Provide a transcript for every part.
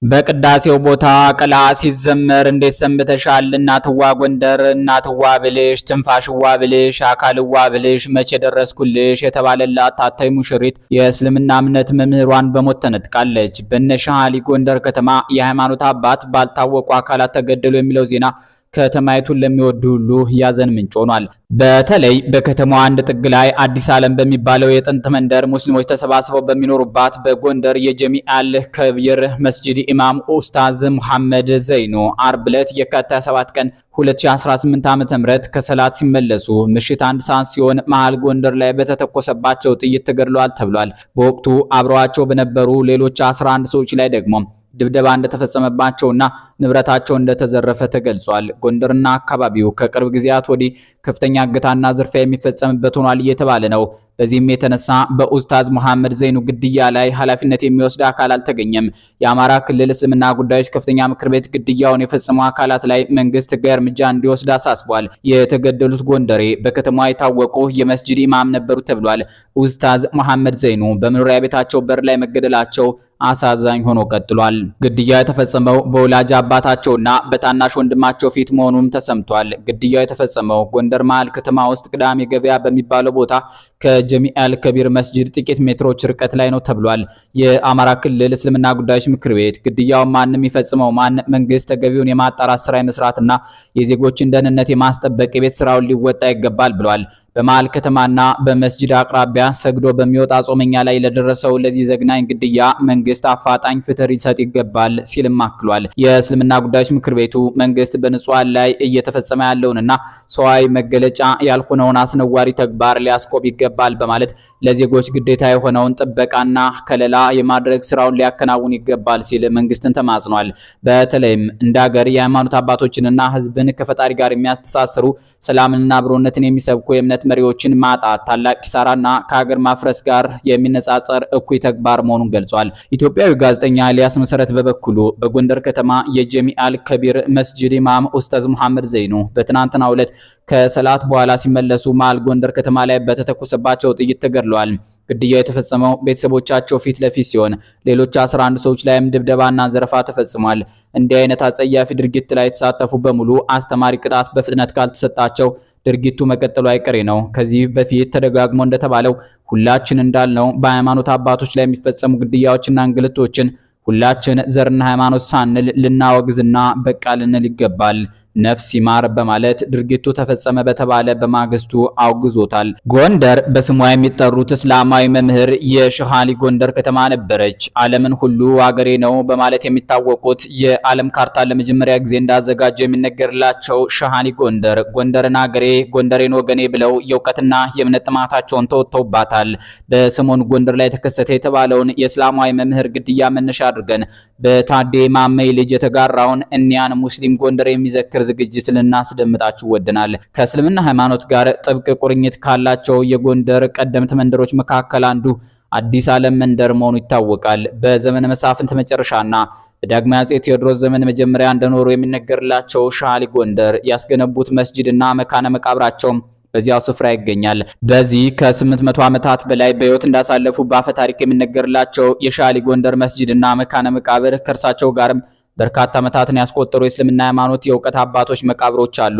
በቅዳሴው ቦታ ቅላ ሲዘመር እንዴት ሰንብተሻል እናትዋ ጎንደር እናትዋ ብልሽ ትንፋሽዋ ብልሽ አካልዋ ብልሽ መቼ ደረስኩልሽ የተባለላት ታታይ ሙሽሪት የእስልምና እምነት መምህሯን በሞት ተነጥቃለች። በነሻሊ ጎንደር ከተማ የሃይማኖት አባት ባልታወቁ አካላት ተገደሉ የሚለው ዜና ከተማይቱን ለሚወዱ ሁሉ ያዘን ምንጭ ሆኗል። በተለይ በከተማዋ አንድ ጥግ ላይ አዲስ ዓለም በሚባለው የጥንት መንደር ሙስሊሞች ተሰባስበው በሚኖሩባት በጎንደር የጀሚዓል ከቢር መስጂድ ኢማም ኡስታዝ መሐመድ ዘይኑ አርብ ዕለት የካቲት 7 ቀን 2018 ዓ.ም ከሰላት ሲመለሱ ምሽት 1 ሰዓት ሲሆን መሃል ጎንደር ላይ በተተኮሰባቸው ጥይት ተገድለዋል ተብሏል። በወቅቱ አብረዋቸው በነበሩ ሌሎች 11 ሰዎች ላይ ደግሞ ድብደባ እንደተፈጸመባቸውና ንብረታቸው እንደተዘረፈ ተገልጿል። ጎንደርና አካባቢው ከቅርብ ጊዜያት ወዲህ ከፍተኛ እገታና ዝርፊያ የሚፈጸምበት ሆኗል እየተባለ ነው። በዚህም የተነሳ በኡስታዝ መሐመድ ዘይኑ ግድያ ላይ ኃላፊነት የሚወስድ አካል አልተገኘም። የአማራ ክልል እስልምና ጉዳዮች ከፍተኛ ምክር ቤት ግድያውን የፈጸሙ አካላት ላይ መንግስት ሕጋዊ እርምጃ እንዲወስድ አሳስቧል። የተገደሉት ጎንደሬ በከተማዋ የታወቁ የመስጂድ ኢማም ነበሩ ተብሏል። ኡስታዝ መሐመድ ዘይኑ በመኖሪያ ቤታቸው በር ላይ መገደላቸው አሳዛኝ ሆኖ ቀጥሏል። ግድያው የተፈጸመው በወላጅ አባታቸውና በታናሽ ወንድማቸው ፊት መሆኑም ተሰምቷል። ግድያው የተፈጸመው ጎንደር መሃል ከተማ ውስጥ ቅዳሜ ገበያ በሚባለው ቦታ ከጀሚዓል ከቢር መስጂድ ጥቂት ሜትሮች ርቀት ላይ ነው ተብሏል። የአማራ ክልል እስልምና ጉዳዮች ምክር ቤት ግድያውን ማንም ይፈጽመው ማን መንግስት ተገቢውን የማጣራት ስራ የመስራትና የዜጎችን ደህንነት የማስጠበቅ የቤት ስራውን ሊወጣ ይገባል ብሏል። በመሃል ከተማና በመስጂድ አቅራቢያ ሰግዶ በሚወጣ ጾመኛ ላይ ለደረሰው ለዚህ ዘግናኝ ግድያ መንግስት አፋጣኝ ፍትህ ሊሰጥ ይገባል ሲልም አክሏል። የእስልምና ጉዳዮች ምክር ቤቱ መንግስት በንጹሃን ላይ እየተፈጸመ ያለውንና ሰዋዊ መገለጫ ያልሆነውን አስነዋሪ ተግባር ሊያስቆም ይገባል በማለት ለዜጎች ግዴታ የሆነውን ጥበቃና ከለላ የማድረግ ስራውን ሊያከናውን ይገባል ሲል መንግስትን ተማጽኗል። በተለይም እንደ ሀገር የሃይማኖት አባቶችንና ህዝብን ከፈጣሪ ጋር የሚያስተሳስሩ ሰላምንና አብሮነትን የሚሰብኩ የእምነት መሪዎችን ማጣት ታላቅ ኪሳራና ከሀገር ማፍረስ ጋር የሚነጻጸር እኩይ ተግባር መሆኑን ገልጿል። ኢትዮጵያዊ ጋዜጠኛ ኤልያስ መሰረት በበኩሉ በጎንደር ከተማ የጀሚዓል ከቢር መስጂድ ኢማም ኡስታዝ መሐመድ ዘይኑ በትናንትናው ዕለት ከሰላት በኋላ ሲመለሱ መሃል ጎንደር ከተማ ላይ በተተኮሰባቸው ጥይት ተገድለዋል። ግድያው የተፈጸመው ቤተሰቦቻቸው ፊት ለፊት ሲሆን ሌሎች 11 ሰዎች ላይም ድብደባና ዘረፋ ተፈጽሟል። እንዲህ አይነት አጸያፊ ድርጊት ላይ የተሳተፉ በሙሉ አስተማሪ ቅጣት በፍጥነት ካልተሰጣቸው ድርጊቱ መቀጠሉ አይቀሬ ነው። ከዚህ በፊት ተደጋግሞ እንደተባለው ሁላችን እንዳልነው በሃይማኖት አባቶች ላይ የሚፈጸሙ ግድያዎችና እንግልቶችን ሁላችን ዘርና ሃይማኖት ሳንል ልናወግዝና በቃ ልንል ይገባል። ነፍስ ይማር በማለት ድርጊቱ ተፈጸመ በተባለ በማግስቱ አውግዞታል። ጎንደር በስሟ የሚጠሩት እስላማዊ መምህር የሸሃሊ ጎንደር ከተማ ነበረች። ዓለምን ሁሉ አገሬ ነው በማለት የሚታወቁት የዓለም ካርታ ለመጀመሪያ ጊዜ እንዳዘጋጁ የሚነገርላቸው ሸሃሊ ጎንደር ጎንደርን አገሬ ጎንደሬን ወገኔ ብለው የእውቀትና የእምነት ጥማታቸውን ተወጥተውባታል። በሰሞኑ ጎንደር ላይ ተከሰተ የተባለውን የእስላማዊ መምህር ግድያ መነሻ አድርገን በታዴ ማመይ ልጅ የተጋራውን እኒያን ሙስሊም ጎንደር የሚዘክር ዝግጅት ልናስደምጣችሁ ወደናል። ከእስልምና ሃይማኖት ጋር ጥብቅ ቁርኝት ካላቸው የጎንደር ቀደምት መንደሮች መካከል አንዱ አዲስ ዓለም መንደር መሆኑ ይታወቃል። በዘመነ መሳፍንት መጨረሻና በዳግማዊ አፄ ቴዎድሮስ ዘመን መጀመሪያ እንደኖሩ የሚነገርላቸው ሻሊ ጎንደር ያስገነቡት መስጂድና መካነ መቃብራቸው በዚያው ስፍራ ይገኛል። በዚህ ከ800 ዓመታት በላይ በህይወት እንዳሳለፉ በአፈ ታሪክ የሚነገርላቸው የሻሊ ጎንደር መስጂድና መካነ መቃብር ከእርሳቸው ጋርም በርካታ ዓመታትን ያስቆጠሩ የእስልምና ሃይማኖት የእውቀት አባቶች መቃብሮች አሉ።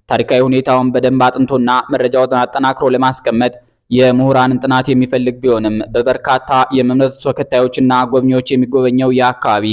ታሪካዊ ሁኔታውን በደንብ አጥንቶና መረጃውን አጠናክሮ ለማስቀመጥ የምሁራንን ጥናት የሚፈልግ ቢሆንም በበርካታ የእምነቱ ተከታዮችና ጎብኚዎች የሚጎበኘው የአካባቢ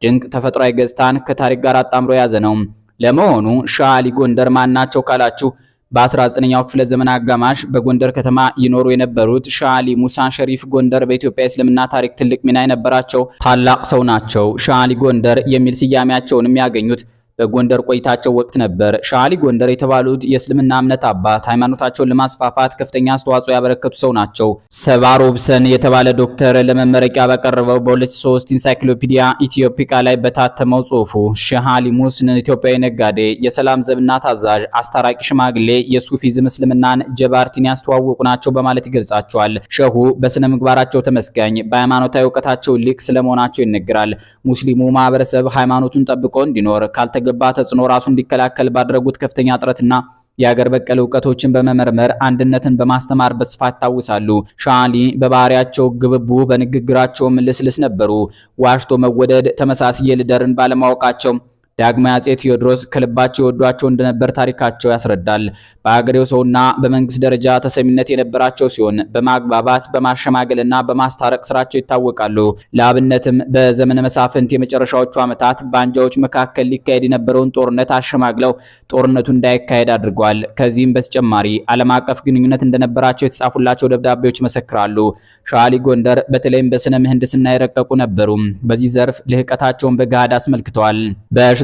ድንቅ ተፈጥሯዊ ገጽታን ከታሪክ ጋር አጣምሮ የያዘ ነው። ለመሆኑ ሻሊ ጎንደር ማናቸው ካላችሁ በ19ኛው ክፍለ ዘመን አጋማሽ በጎንደር ከተማ ይኖሩ የነበሩት ሻሊ ሙሳ ሸሪፍ ጎንደር በኢትዮጵያ እስልምና ታሪክ ትልቅ ሚና የነበራቸው ታላቅ ሰው ናቸው። ሻሊ ጎንደር የሚል ስያሜያቸውን ያገኙት በጎንደር ቆይታቸው ወቅት ነበር። ሻሊ ጎንደር የተባሉት የእስልምና እምነት አባት ሃይማኖታቸውን ለማስፋፋት ከፍተኛ አስተዋጽኦ ያበረከቱ ሰው ናቸው። ሰባሮብሰን የተባለ ዶክተር ለመመረቂያ ባቀረበው በ2003 ኢንሳይክሎፒዲያ ኢትዮፒካ ላይ በታተመው ጽሑፉ ሻሊ ሙስን ኢትዮጵያዊ ነጋዴ፣ የሰላም ዘብና ታዛዥ፣ አስታራቂ ሽማግሌ፣ የሱፊዝም እስልምናን ጀባርቲን ያስተዋወቁ ናቸው በማለት ይገልጻቸዋል። ሸሁ በስነ ምግባራቸው ተመስጋኝ፣ በሃይማኖታዊ እውቀታቸው ሊቅ ስለመሆናቸው ይነገራል። ሙስሊሙ ማህበረሰብ ሃይማኖቱን ጠብቆ እንዲኖር ካልተገባ ተጽዕኖ ራሱ እንዲከላከል ባደረጉት ከፍተኛ ጥረትና የአገር በቀል እውቀቶችን በመመርመር አንድነትን በማስተማር በስፋት ይታወሳሉ። ሻሊ በባህሪያቸው ግብቡ፣ በንግግራቸውም ልስልስ ነበሩ። ዋሽቶ መወደድ ተመሳሳይ ልደርን ባለማወቃቸው ዳግማዊ አጼ ቴዎድሮስ ከልባቸው ይወዷቸው እንደነበር ታሪካቸው ያስረዳል። በአገሬው ሰውና በመንግስት ደረጃ ተሰሚነት የነበራቸው ሲሆን በማግባባት በማሸማገልና በማስታረቅ ስራቸው ይታወቃሉ። ለአብነትም በዘመነ መሳፍንት የመጨረሻዎቹ ዓመታት በአንጃዎች መካከል ሊካሄድ የነበረውን ጦርነት አሸማግለው ጦርነቱ እንዳይካሄድ አድርገዋል። ከዚህም በተጨማሪ ዓለም አቀፍ ግንኙነት እንደነበራቸው የተጻፉላቸው ደብዳቤዎች ይመሰክራሉ። ሻሊ ጎንደር በተለይም በስነ ምህንድስና የረቀቁ ነበሩ። በዚህ ዘርፍ ልህቀታቸውን በገሃድ አስመልክተዋል።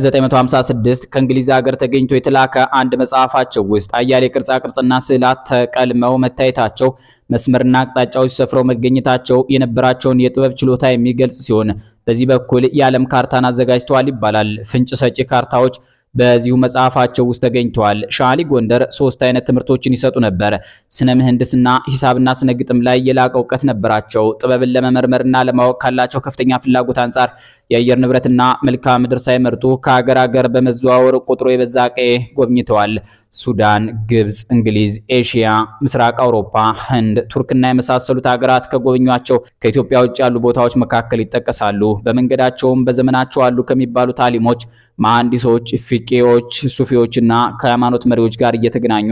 በ1956 ከእንግሊዝ ሀገር ተገኝቶ የተላከ አንድ መጽሐፋቸው ውስጥ አያሌ ቅርጻ ቅርጽና ስዕላት ተቀልመው መታየታቸው፣ መስመርና አቅጣጫዎች ሰፍረው መገኘታቸው የነበራቸውን የጥበብ ችሎታ የሚገልጽ ሲሆን በዚህ በኩል የዓለም ካርታን አዘጋጅተዋል ይባላል። ፍንጭ ሰጪ ካርታዎች በዚሁ መጽሐፋቸው ውስጥ ተገኝተዋል። ሻሊ ጎንደር 3 አይነት ትምህርቶችን ይሰጡ ነበር። ስነ ምህንድስና፣ ሂሳብና ስነ ግጥም ላይ የላቀ እውቀት ነበራቸው። ጥበብን ለመመርመርና ለማወቅ ካላቸው ከፍተኛ ፍላጎት አንጻር የአየር ንብረትና መልክዓ ምድር ሳይመርጡ ከሀገር ሀገር በመዘዋወር ቁጥሩ የበዛ ቀዬ ጎብኝተዋል። ሱዳን፣ ግብጽ፣ እንግሊዝ፣ ኤሽያ፣ ምስራቅ አውሮፓ፣ ህንድ፣ ቱርክና የመሳሰሉት ሀገራት ከጎበኟቸው ከኢትዮጵያ ውጭ ያሉ ቦታዎች መካከል ይጠቀሳሉ። በመንገዳቸውም በዘመናቸው አሉ ከሚባሉት አሊሞች፣ መሐንዲሶች፣ ፊቄዎች፣ ሱፊዎችና ከሃይማኖት መሪዎች ጋር እየተገናኙ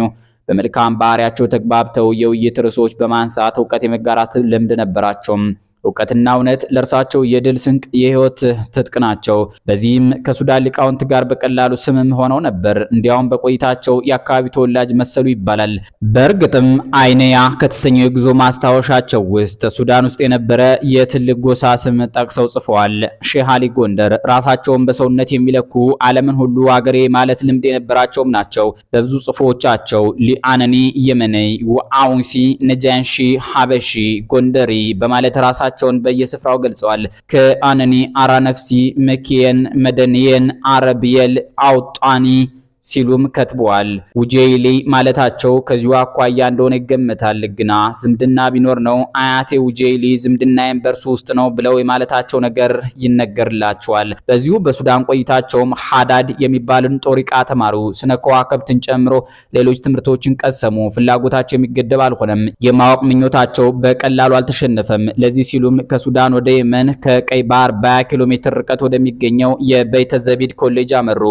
በመልካም ባህሪያቸው ተግባብተው የውይይት ርዕሶች በማንሳት እውቀት የመጋራት ልምድ ነበራቸው። እውቀትና እውነት ለእርሳቸው የድል ስንቅ፣ የህይወት ትጥቅ ናቸው። በዚህም ከሱዳን ሊቃውንት ጋር በቀላሉ ስምም ሆነው ነበር። እንዲያውም በቆይታቸው የአካባቢ ተወላጅ መሰሉ ይባላል። በእርግጥም አይነያ ከተሰኘው የጉዞ ማስታወሻቸው ውስጥ ሱዳን ውስጥ የነበረ የትልቅ ጎሳ ስም ጠቅሰው ጽፈዋል። ሼህ አሊ ጎንደር ራሳቸውን በሰውነት የሚለኩ ዓለምን ሁሉ አገሬ ማለት ልምድ የነበራቸውም ናቸው። በብዙ ጽፎቻቸው ሊአነኒ የመነይ ወአውንሲ ነጃንሺ ሀበሺ ጎንደሪ በማለት ራሳቸውን በየስፍራው ገልጸዋል። ከአነኒ አራነፍሲ መኪየን መደንየን አረብየል አውጣኒ ሲሉም ከትበዋል። ውጄይሊ ማለታቸው ከዚሁ አኳያ እንደሆነ ይገመታል። ግና ዝምድና ቢኖር ነው አያቴ ውጄይሊ ዝምድናዬን በእርሱ ውስጥ ነው ብለው የማለታቸው ነገር ይነገርላቸዋል። በዚሁ በሱዳን ቆይታቸውም ሐዳድ የሚባልን ጦሪቃ ተማሩ። ስነ ከዋክብትን ጨምሮ ሌሎች ትምህርቶችን ቀሰሙ። ፍላጎታቸው የሚገደብ አልሆነም። የማወቅ ምኞታቸው በቀላሉ አልተሸነፈም። ለዚህ ሲሉም ከሱዳን ወደ የመን ከቀይ ባህር በ20 ኪሎ ሜትር ርቀት ወደሚገኘው የበይተ ዘቢድ ኮሌጅ አመሩ።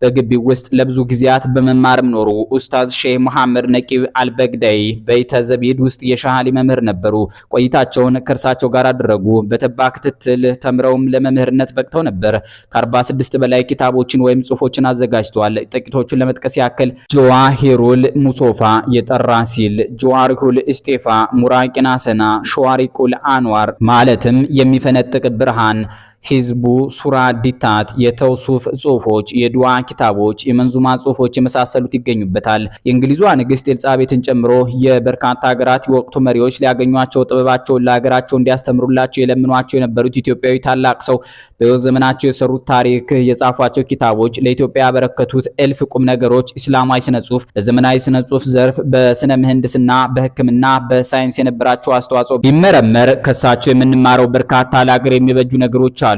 በግቢው ውስጥ ለብዙ ጊዜያት በመማርም ኖሩ። ኡስታዝ ሼህ መሐመድ ነቂብ አልበግዳይ በይተ ዘቢድ ውስጥ የሻሊ መምህር ነበሩ። ቆይታቸውን ከእርሳቸው ጋር አደረጉ። በተባ ክትትል ተምረውም ለመምህርነት በቅተው ነበር። ከ46 በላይ ኪታቦችን ወይም ጽሑፎችን አዘጋጅተዋል። ጥቂቶቹን ለመጥቀስ ያክል ጀዋሂሩል ሙሶፋ የጠራ ሲል፣ ጀዋሪሁል እስጤፋ፣ ሙራቂና ሰና፣ ሸዋሪቁል አንዋር ማለትም የሚፈነጥቅ ብርሃን፣ ሂዝቡ፣ ሱራ ዲታት፣ የተውሱፍ ጽሑፎች፣ የዱዓ ኪታቦች፣ የመንዙማ ጽሑፎች የመሳሰሉት ይገኙበታል። የእንግሊዟ ንግስት ኤልዛቤትን ጨምሮ የበርካታ ሀገራት የወቅቱ መሪዎች ሊያገኟቸው ጥበባቸውን ለሀገራቸው እንዲያስተምሩላቸው የለምኗቸው የነበሩት ኢትዮጵያዊ ታላቅ ሰው በሕይወት ዘመናቸው የሰሩት ታሪክ፣ የጻፏቸው ኪታቦች፣ ለኢትዮጵያ ያበረከቱት እልፍ ቁም ነገሮች፣ ኢስላማዊ ስነ ጽሑፍ፣ በዘመናዊ ስነ ጽሑፍ ዘርፍ፣ በስነ ምህንድስና፣ በሕክምና፣ በሳይንስ የነበራቸው አስተዋጽኦ ቢመረመር ከሳቸው የምንማረው በርካታ ለሀገር የሚበጁ ነገሮች አሉ።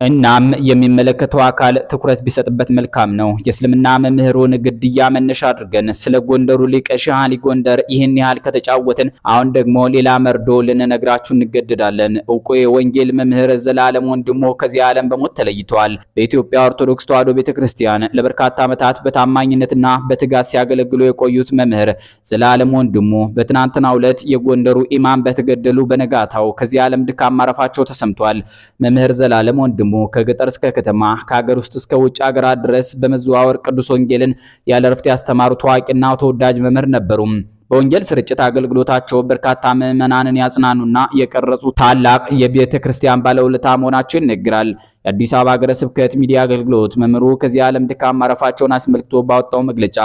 እናም የሚመለከተው አካል ትኩረት ቢሰጥበት መልካም ነው። የእስልምና መምህሩን ግድያ መነሻ አድርገን ስለ ጎንደሩ ሊቅ ሼህ አሊ ጎንደር ይህን ያህል ከተጫወትን አሁን ደግሞ ሌላ መርዶ ልንነግራችሁ እንገደዳለን። እውቁ የወንጌል መምህር ዘላለም ወንድሙ ከዚህ ዓለም በሞት ተለይተዋል። በኢትዮጵያ ኦርቶዶክስ ተዋሕዶ ቤተክርስቲያን ለበርካታ ዓመታት በታማኝነትና በትጋት ሲያገለግሉ የቆዩት መምህር ዘላለም ወንድሙ በትናንትናው ዕለት የጎንደሩ ኢማም በተገደሉ በነጋታው ከዚህ ዓለም ድካም ማረፋቸው ተሰምቷል። መምህር ዘላለም ወንድሙ ከገጠር እስከ ከተማ ከሀገር ውስጥ እስከ ውጭ ሀገራት ድረስ በመዘዋወር ቅዱስ ወንጌልን ያለ እረፍት ያስተማሩ ታዋቂና ተወዳጅ መምህር ነበሩ። በወንጌል ስርጭት አገልግሎታቸው በርካታ ምዕመናንን ያጽናኑና የቀረጹ ታላቅ የቤተ ክርስቲያን ባለውለታ መሆናቸው ይነገራል። የአዲስ አበባ ሀገረ ስብከት ሚዲያ አገልግሎት መምህሩ ከዚህ ዓለም ድካም ማረፋቸውን አስመልክቶ ባወጣው መግለጫ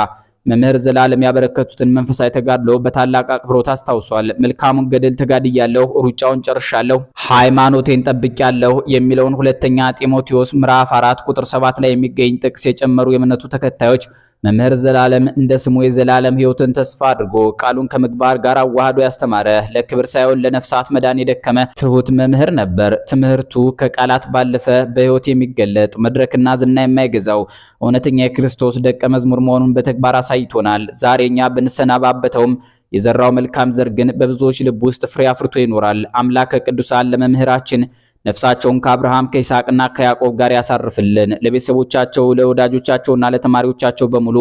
መምህር ዘላለም ያበረከቱትን መንፈሳዊ ተጋድሎ በታላቅ አክብሮት አስታውሷል። መልካሙን ገድል ተጋድያለሁ፣ ሩጫውን ጨርሻለሁ፣ ሃይማኖቴን ጠብቄያለሁ የሚለውን ሁለተኛ ጢሞቴዎስ ምዕራፍ 4 ቁጥር 7 ላይ የሚገኝ ጥቅስ የጨመሩ የእምነቱ ተከታዮች መምህር ዘላለም እንደ ስሙ የዘላለም ሕይወትን ተስፋ አድርጎ ቃሉን ከምግባር ጋር አዋህዶ ያስተማረ ለክብር ሳይሆን ለነፍሳት መዳን የደከመ ትሁት መምህር ነበር። ትምህርቱ ከቃላት ባለፈ በሕይወት የሚገለጥ መድረክና ዝና የማይገዛው እውነተኛ የክርስቶስ ደቀ መዝሙር መሆኑን በተግባር አሳይቶናል። ዛሬኛ ብንሰናባበተውም የዘራው መልካም ዘር ግን በብዙዎች ልብ ውስጥ ፍሬ አፍርቶ ይኖራል። አምላከ ቅዱሳን ለመምህራችን ነፍሳቸውን ከአብርሃም ከይስሐቅና ከያዕቆብ ጋር ያሳርፍልን። ለቤተሰቦቻቸው ለወዳጆቻቸውና ለተማሪዎቻቸው በሙሉ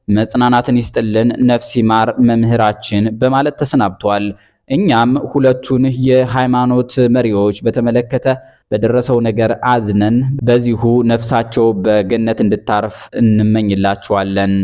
መጽናናትን ይስጥልን። ነፍስ ይማር መምህራችን በማለት ተሰናብቷል። እኛም ሁለቱን የሃይማኖት መሪዎች በተመለከተ በደረሰው ነገር አዝነን በዚሁ ነፍሳቸው በገነት እንድታርፍ እንመኝላቸዋለን።